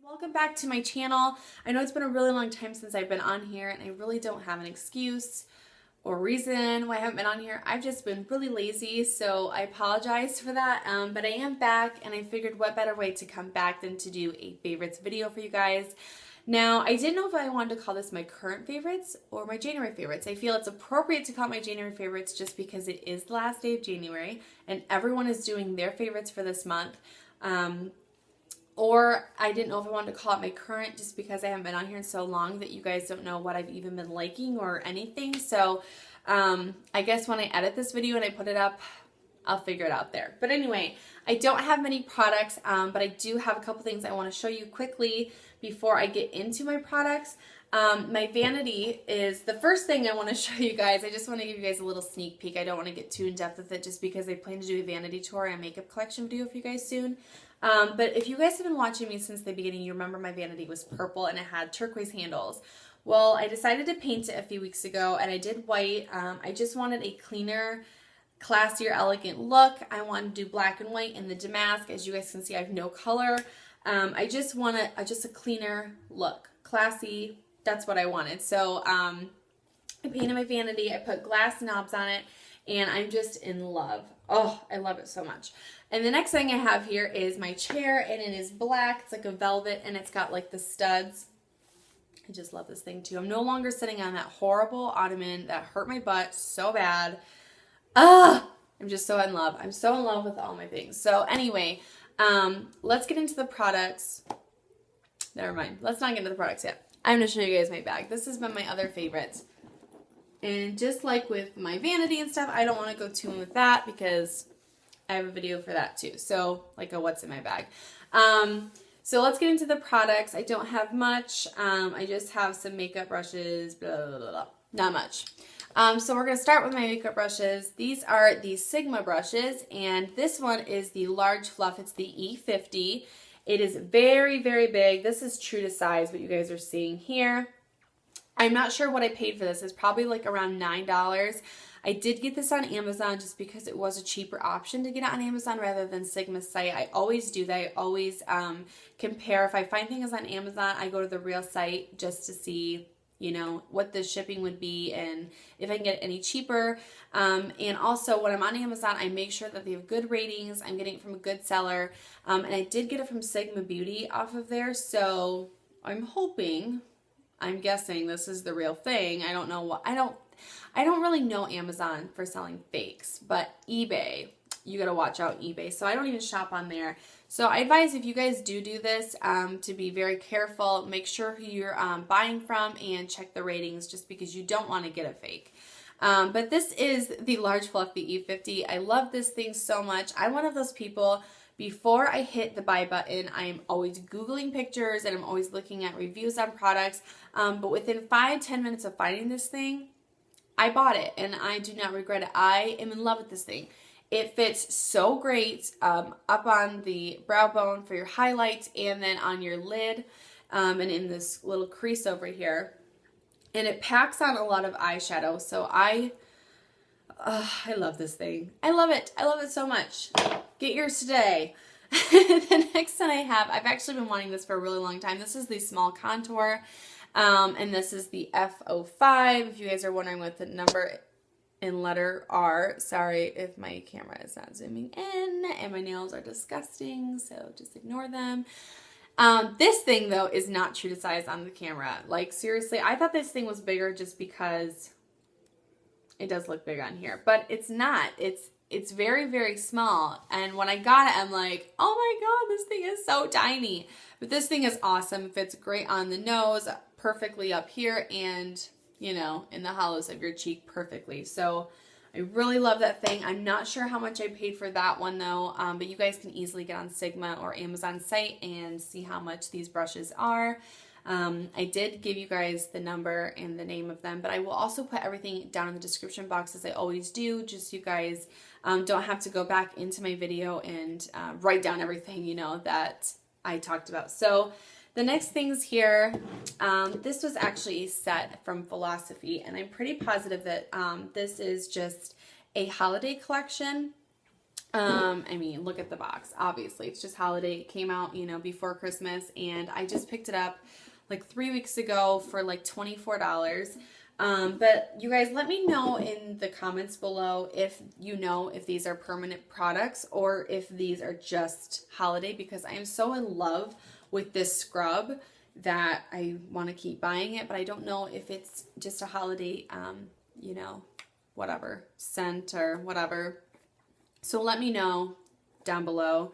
Welcome back to my channel. I know it's been a really long time since I've been on here and I really don't have an excuse or reason why I haven't been on here. I've just been really lazy, so I apologize for that, but I am back and I figured what better way to come back than to do a favorites video for you guys. Now, I didn't know if I wanted to call this my current favorites or my January favorites. I feel it's appropriate to call it my January favorites just because it is the last day of January and everyone is doing their favorites for this month. Or I didn't know if I wanted to call it my current just because I haven't been on here in so long that you guys don't know what I've even been liking or anything. So I guess when I edit this video and I put it up, I'll figure it out there. But anyway, I don't have many products, but I do have a couple things I want to show you quickly before I get into my products. My vanity is the first thing I want to show you guys. I just want to give you guys a little sneak peek. I don't want to get too in depth with it just because I plan to do a vanity tour and a makeup collection video for you guys soon. But if you guys have been watching me since the beginning, you remember my vanity was purple and it had turquoise handles. Well, I decided to paint it a few weeks ago and I did white. I just wanted a cleaner, classier, elegant look. I wanted to do black and white in the damask. As you guys can see, I have no color. I just want just a cleaner look, classy. That's what I wanted. So I painted my vanity. I put glass knobs on it and I'm just in love. Oh, I love it so much. And the next thing I have here is my chair and it is black. It's like a velvet and it's got like the studs. I just love this thing too. I'm no longer sitting on that horrible ottoman that hurt my butt so bad. I'm just so in love. I'm so in love with all my things. So anyway, let's get into the products. Never mind. Let's not get into the products yet. I'm going to show you guys my bag. This has been my other favorites. And just like with my vanity and stuff, I don't want to go too in with that because I have a video for that too. So like a what's in my bag. So let's get into the products. I don't have much. I just have some makeup brushes, blah, blah, blah, blah. Not much. So we're going to start with my makeup brushes. These are the Sigma brushes, and this one is the large fluff. It's the E50. It is very, very big. This is true to size, what you guys are seeing here. I'm not sure what I paid for this. It's probably like around $9. I did get this on Amazon just because it was a cheaper option to get it on Amazon rather than Sigma's site. I always do that. I always compare. If I find things on Amazon, I go to the real site just to see, you know, what the shipping would be and if I can get it any cheaper. And also when I'm on Amazon, I make sure that they have good ratings. I'm getting it from a good seller. And I did get it from Sigma Beauty off of there. So I'm guessing this is the real thing. I don't know what, I don't really know Amazon for selling fakes, but eBay, you gotta watch out eBay. So I don't even shop on there. So I advise if you guys do this to be very careful, make sure who you're buying from and check the ratings just because you don't want to get a fake. But this is the large fluffy E50. I love this thing so much. I'm one of those people, before I hit the buy button, I am always Googling pictures and I'm always looking at reviews on products. But within 5-10 minutes of finding this thing, I bought it and I do not regret it. I am in love with this thing. It fits so great up on the brow bone for your highlights and then on your lid and in this little crease over here. And it packs on a lot of eyeshadow. So I love this thing. I love it. I love it so much. Get yours today. The next one I have, I've actually been wanting this for a really long time. This is the small contour. And this is the F05. If you guys are wondering what the number in letter R, sorry if my camera is not zooming in and my nails are disgusting, so just ignore them. This thing though is not true to size on the camera. Like seriously, I thought this thing was bigger just because it does look big on here, but it's not. It's very, very small. And when I got it, I'm like, oh my God, this thing is so tiny. But this thing is awesome. It fits great on the nose, perfectly up here, and, you know, in the hollows of your cheek perfectly. So I really love that thing. I'm not sure how much I paid for that one though, but you guys can easily get on Sigma or Amazon site and see how much these brushes are. I did give you guys the number and the name of them, but I will also put everything down in the description box as I always do, just so you guys don't have to go back into my video and write down everything, you know, that I talked about. So the next things here, this was actually a set from Philosophy, and I'm pretty positive that this is just a holiday collection. I mean, look at the box. Obviously, it's just holiday. It came out, you know, before Christmas, and I just picked it up like 3 weeks ago for like $24. But you guys, let me know in the comments below if you know if these are permanent products or if these are just holiday, because I am so in love with this scrub that I want to keep buying it, but I don't know if it's just a holiday, you know, whatever, scent or whatever. So let me know down below.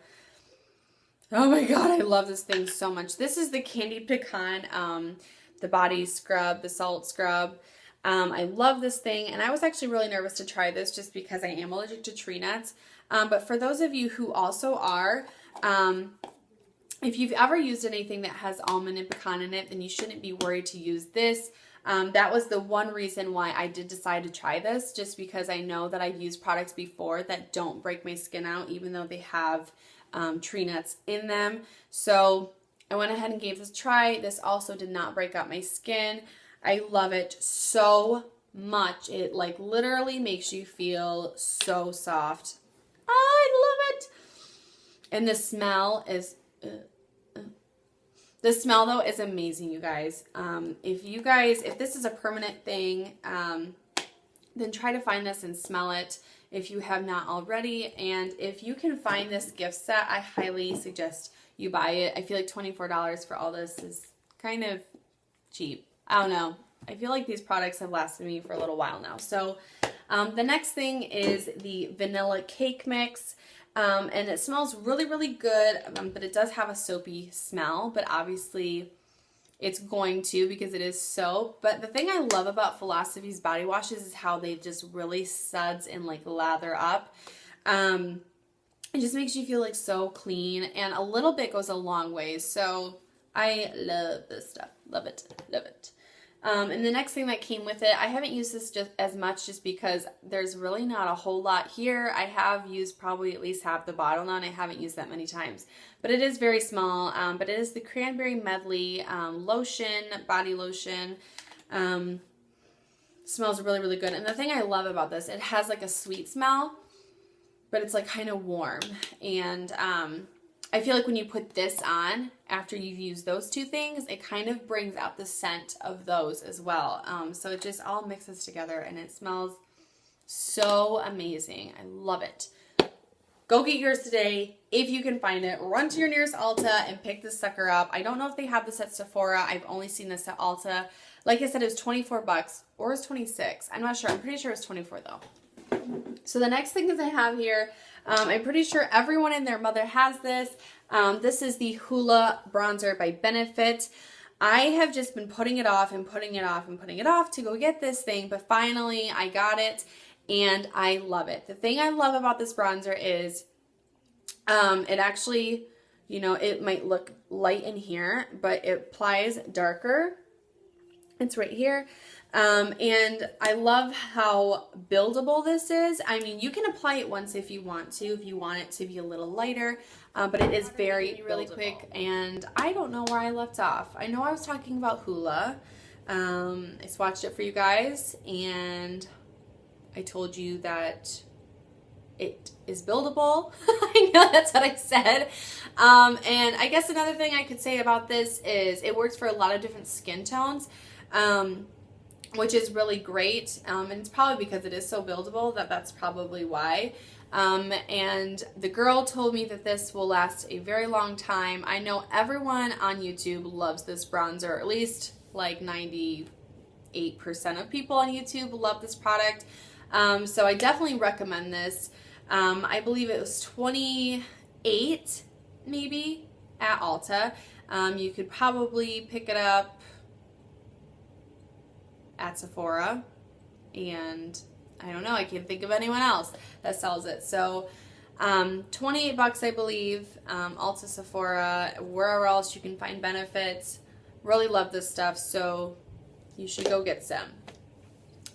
Oh my God, I love this thing so much. This is the Candied Pecan, the body scrub, the salt scrub. I love this thing, and I was actually really nervous to try this just because I am allergic to tree nuts. But for those of you who also are, if you've ever used anything that has almond and pecan in it, then you shouldn't be worried to use this. That was the one reason why I did decide to try this, just because I know that I've used products before that don't break my skin out, even though they have tree nuts in them. So I went ahead and gave this a try. This also did not break out my skin. I love it so much. It like literally makes you feel so soft. Oh, I love it. And the smell is... The smell, though, is amazing, you guys. If this is a permanent thing, then try to find this and smell it if you have not already. And if you can find this gift set, I highly suggest you buy it. I feel like $24 for all this is kind of cheap. I don't know. I feel like these products have lasted me for a little while now. So the next thing is the vanilla cake mix. And it smells really, really good, but it does have a soapy smell, but obviously it's going to because it is soap. But the thing I love about Philosophy's body washes is how they just really suds and like lather up. It just makes you feel like so clean, and a little bit goes a long way. So I love this stuff. Love it. Love it. And the next thing that came with it, I haven't used this just as much just because there's really not a whole lot here. I have used probably at least half the bottle now, and I haven't used that many times. But it is very small, but it is the Cranberry Medley lotion, body lotion. Smells really, really good. And the thing I love about this, it has like a sweet smell, but it's like kind of warm. And I feel like when you put this on after you've used those two things, it kind of brings out the scent of those as well. So it just all mixes together, and it smells so amazing. I love it. Go get yours today if you can find it. Run to your nearest Ulta and pick this sucker up. I don't know if they have this at Sephora. I've only seen this at Ulta. Like I said, it was 24 bucks or it's 26. I'm not sure. I'm pretty sure it's 24 though. So the next thing that I have here, I'm pretty sure everyone and their mother has this. This is the Hoola bronzer by Benefit. I have just been putting it off and putting it off and putting it off to go get this thing, but finally I got it and I love it. The thing I love about this bronzer is it actually, you know, it might look light in here, but it applies darker. It's right here. And I love how buildable this is. I mean, you can apply it once if you want it to be a little lighter, but it is very, really quick. And I don't know where I left off. I know I was talking about Hoola. I swatched it for you guys, and I told you that it is buildable. I know that's what I said. And I guess another thing I could say about this is it works for a lot of different skin tones. Which is really great, and it's probably because it is so buildable that's probably why. And the girl told me that this will last a very long time. I know everyone on YouTube loves this bronzer, or at least like 98% of people on YouTube love this product. So I definitely recommend this. I believe it was $28 maybe at Ulta. You could probably pick it up at Sephora, and I don't know, I can't think of anyone else that sells it. So 28 bucks, I believe, Ulta, Sephora, wherever else you can find Benefits. Really love this stuff, so you should go get some.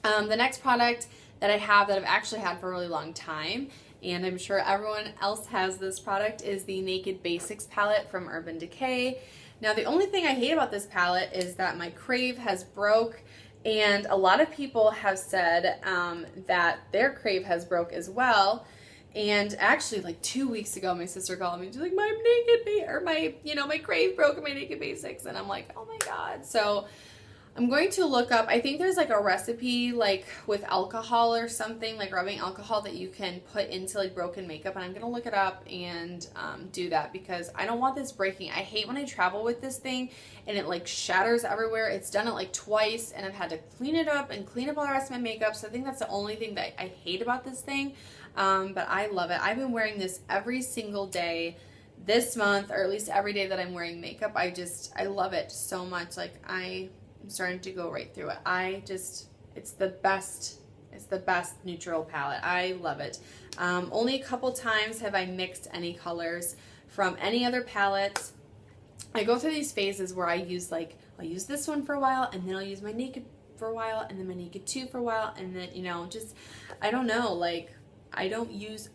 The next product that I have that I've actually had for a really long time, and I'm sure everyone else has this product, is the Naked Basics palette from Urban Decay. Now, the only thing I hate about this palette is that my crave has broke. And a lot of people have said that their crave has broke as well. And actually, like 2 weeks ago, my sister called me. She's like, my naked, or my, you know, my crave broke in my Naked Basics. And I'm like, oh my God. So I'm going to look up, I think there's like a recipe like with alcohol or something, like rubbing alcohol that you can put into like broken makeup. And I'm going to look it up and do that because I don't want this breaking. I hate when I travel with this thing and it like shatters everywhere. It's done it like twice and I've had to clean it up and clean up all the rest of my makeup. So I think that's the only thing that I hate about this thing. But I love it. I've been wearing this every single day this month, or at least every day that I'm wearing makeup. I love it so much. Like I'm starting to go right through it. It's the best neutral palette. I love it. Only a couple times have I mixed any colors from any other palettes. I go through these phases where I'll use this one for a while, and then I'll use my Naked for a while, and then my Naked 2 for a while, and then, you know, just, I don't know, like, I do use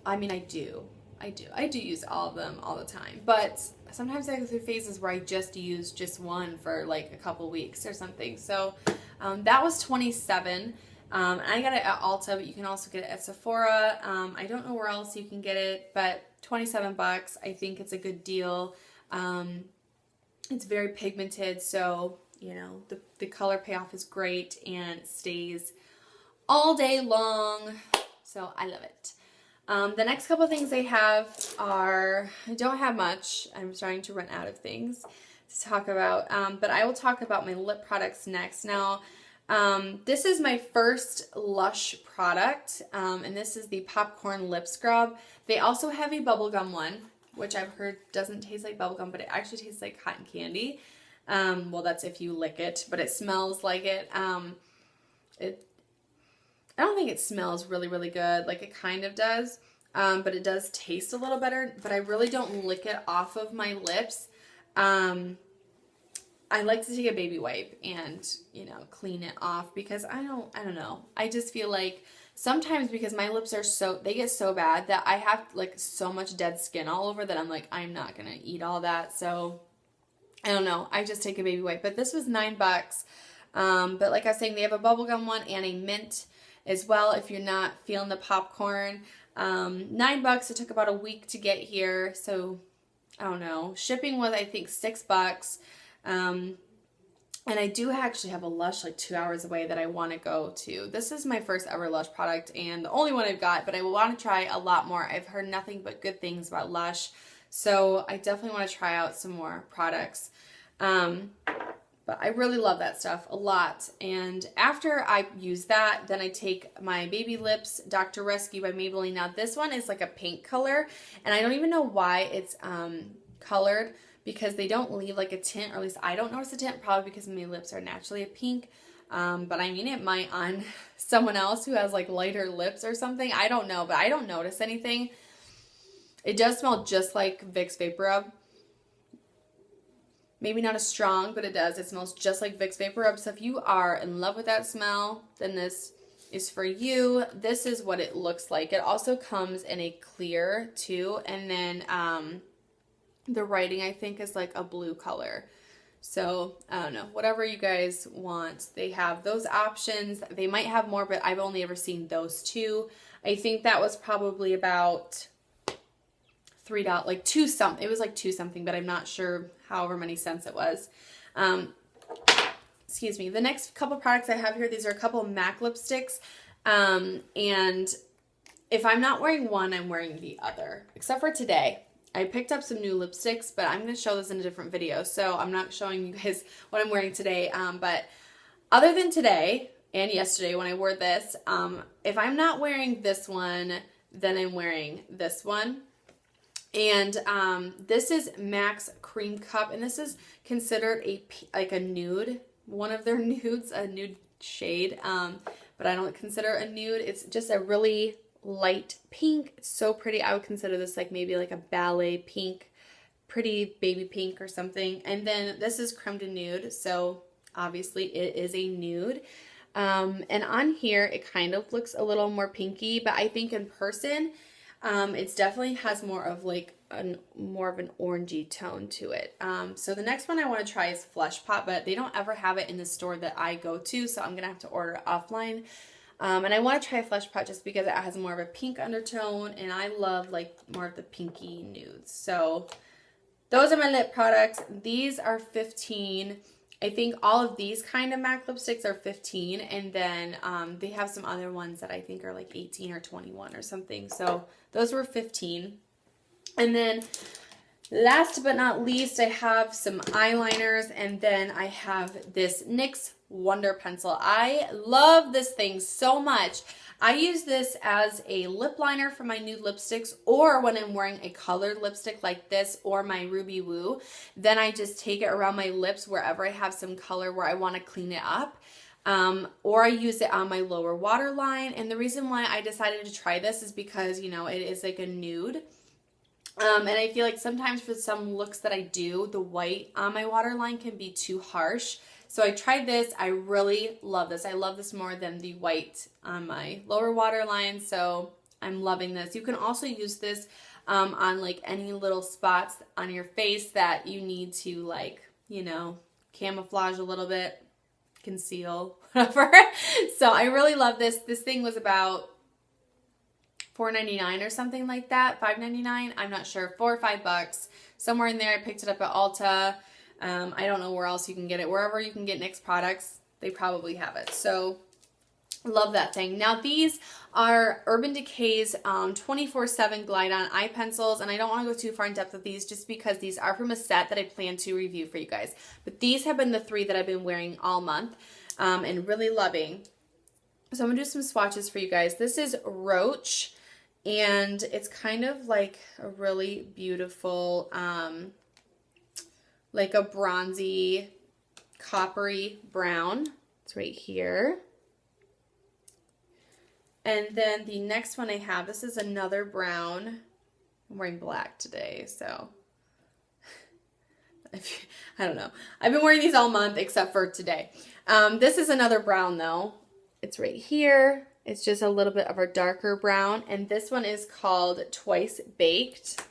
all of them all the time, but sometimes I go through phases where I just use just one for like a couple weeks or something. So that was $27. I got it at Ulta, but you can also get it at Sephora. I don't know where else you can get it, but $27. I think it's a good deal. It's very pigmented, so you know the color payoff is great and it stays all day long. So I love it. The next couple of things I have are, I don't have much. I'm starting to run out of things to talk about, but I will talk about my lip products next. Now, this is my first Lush product, and this is the Popcorn Lip Scrub. They also have a bubblegum one, which I've heard doesn't taste like bubblegum, but it actually tastes like cotton candy. Well, that's if you lick it, but it smells like it. I don't think it smells really, really good. Like it kind of does, but it does taste a little better, but I really don't lick it off of my lips. I like to take a baby wipe and, you know, clean it off because I don't know. I just feel like sometimes because my lips are they get so bad that I have like so much dead skin all over that I'm like, I'm not going to eat all that. So I don't know. I just take a baby wipe, but this was $9. But like I was saying, they have a bubblegum one and a mint as well if you're not feeling the popcorn. $9. It took about a week to get here, so I don't know. Shipping was, I think, $6. And I do actually have a Lush like 2 hours away that I want to go to. This is my first ever Lush product and the only one I've got, but I want to try a lot more. I've heard nothing but good things about Lush, so I definitely want to try out some more products. But I really love that stuff a lot. And after I use that, then I take my Baby Lips Dr. Rescue by Maybelline. Now this one is like a pink color, and I don't even know why it's colored, because they don't leave like a tint, or at least I don't notice a tint, probably because my lips are naturally a pink. But I mean, it might on someone else who has like lighter lips or something. I don't know, but I don't notice anything. It does smell just like Vicks Vapor Rub. Maybe not as strong, but it does. It smells just like Vicks Vapor Rub. So if you are in love with that smell, then this is for you. This is what it looks like. It also comes in a clear too. And then the writing, I think, is like a blue color. So I don't know, whatever you guys want. They have those options. They might have more, but I've only ever seen those two. I think that was probably about $3, like $2 something. It was like $2 something, but I'm not sure however many cents it was. Excuse me. The next couple products I have here, these are a couple of MAC lipsticks. And if I'm not wearing one, I'm wearing the other, except for today. I picked up some new lipsticks, but I'm going to show this in a different video, so I'm not showing you guys what I'm wearing today. But other than today and yesterday when I wore this, if I'm not wearing this one, then I'm wearing this one. And this is MAC-Creme Cup, and this is considered like a nude, one of their nudes, a nude shade, but I don't consider it a nude. It's just a really light pink. It's so pretty. I would consider this like maybe like a ballet pink, pretty baby pink or something. And then this is Creme D'nude, so obviously it is a nude. And on here it kind of looks a little more pinky, but I think in person it definitely has more of like more of an orangey tone to it. So the next one I want to try is Flesh Pot, but they don't ever have it in the store that I go to, so I'm gonna have to order it offline. And I want to try a Flesh Pot just because it has more of a pink undertone, and I love like more of the pinky nudes. So those are my lip products. These are $15. I think all of these kind of MAC lipsticks are $15, and then they have some other ones that I think are like $18 or $21 or something. So those were $15. And then last but not least, I have some eyeliners, and then I have this NYX Wonder Pencil. I love this thing so much. I use this as a lip liner for my nude lipsticks, or when I'm wearing a colored lipstick like this or my Ruby Woo, then I just take it around my lips wherever I have some color where I want to clean it up. Or I use it on my lower waterline. And the reason why I decided to try this is because, you know, it is like a nude. And I feel like sometimes for some looks that I do, the white on my waterline can be too harsh. So I tried this. I really love this. I love this more than the white on my lower waterline. So I'm loving this. You can also use this on like any little spots on your face that you need to, like, you know, camouflage a little bit, conceal, whatever. So I really love this. This thing was about $4.99 or something like that. $5.99. I'm not sure. $4 or $5. Somewhere in there. I picked it up at Ulta. I don't know where else you can get it. Wherever you can get NYX products, they probably have it. So, love that thing. Now, these are Urban Decay's 24/7 Glide On Eye Pencils, and I don't want to go too far in depth with these just because these are from a set that I plan to review for you guys. But these have been the 3 that I've been wearing all month and really loving. So, I'm going to do some swatches for you guys. This is Roach, and it's kind of like a really beautiful like a bronzy, coppery brown. It's right here. And then the next one I have, this is another brown. I'm wearing black today, so I don't know. I've been wearing these all month except for today. This is another brown though. It's right here. It's just a little bit of a darker brown. And this one is called Twice Baked.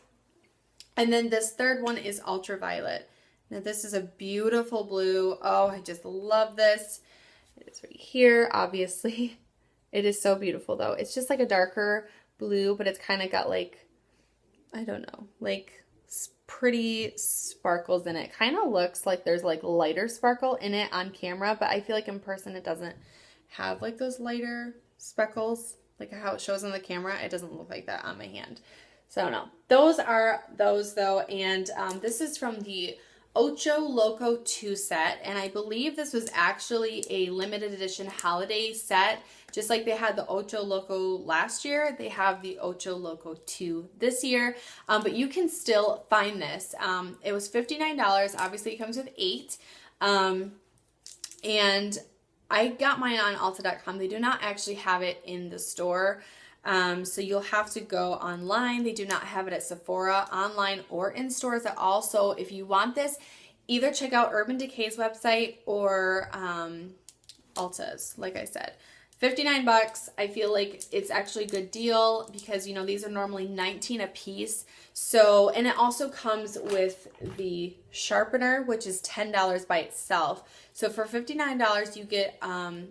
And then this third one is Ultraviolet. Now this is a beautiful blue. Oh, I just love this. It's right here, obviously. It is so beautiful though. It's just like a darker blue, but it's kind of got like, I don't know, like pretty sparkles in it. Kind of looks like there's like lighter sparkle in it on camera, but I feel like in person it doesn't have like those lighter speckles, like how it shows on the camera. It doesn't look like that on my hand. So no, those are those though. And this is from the Ocho Loco 2 set, and I believe this was actually a limited edition holiday set. Just like they had the Ocho Loco last year, they have the Ocho Loco 2 this year, but you can still find this. It was $59. Obviously, it comes with 8, and I got mine on Ulta.com. They do not actually have it in the store. So you'll have to go online. They do not have it at Sephora, online, or in stores at all. So if you want this, either check out Urban Decay's website or Ulta's, like I said. $59. I feel like it's actually a good deal because, you know, these are normally $19 a piece. So, and it also comes with the sharpener, which is $10 by itself. So for $59, you get, I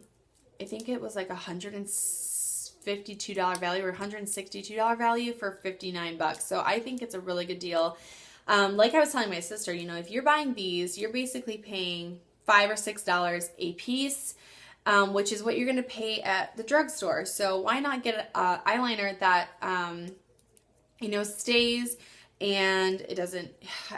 think it was like $152 value or $162 value for $59. So I think it's a really good deal. Like I was telling my sister, you know, if you're buying these, you're basically paying $5 or $6 a piece, which is what you're going to pay at the drugstore. So why not get an eyeliner that, you know, stays and it doesn't,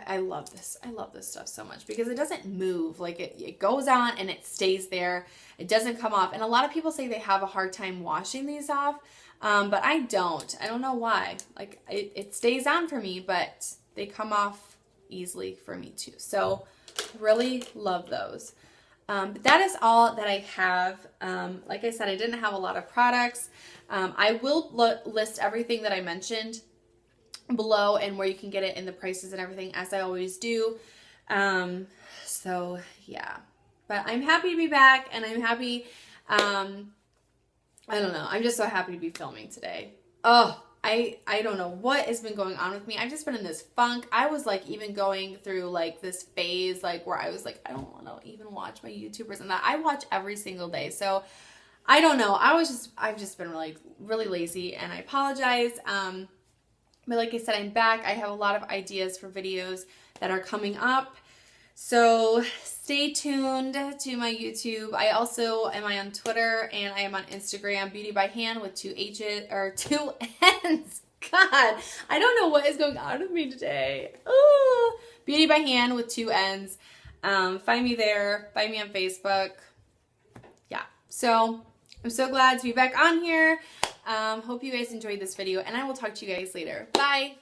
I love this. I love this stuff so much because it doesn't move. Like it goes on and it stays there. It doesn't come off. And a lot of people say they have a hard time washing these off, but I don't. I don't know why. Like it stays on for me, but they come off easily for me too. So really love those. But that is all that I have. Like I said, I didn't have a lot of products. I will list everything that I mentioned below and where you can get it and the prices and everything, as I always do. So yeah, but I'm happy to be back, and I'm happy, I don't know, I'm just so happy to be filming today. Oh, I don't know what has been going on with me. I've just been in this funk. I was like even going through like this phase like where I was like, I don't want to even watch my YouTubers and that. I watch every single day. So I don't know. I've just been really lazy, and I apologize. But like I said, I'm back. I have a lot of ideas for videos that are coming up. So stay tuned to my YouTube. I also am on Twitter, and I am on Instagram, Beauty by Hand with 2 H's or 2 N's. God, I don't know what is going on with me today. Ooh. Beauty by Hand with 2 N's. Find me there. Find me on Facebook. Yeah. So I'm so glad to be back on here. Hope you guys enjoyed this video, and I will talk to you guys later. Bye.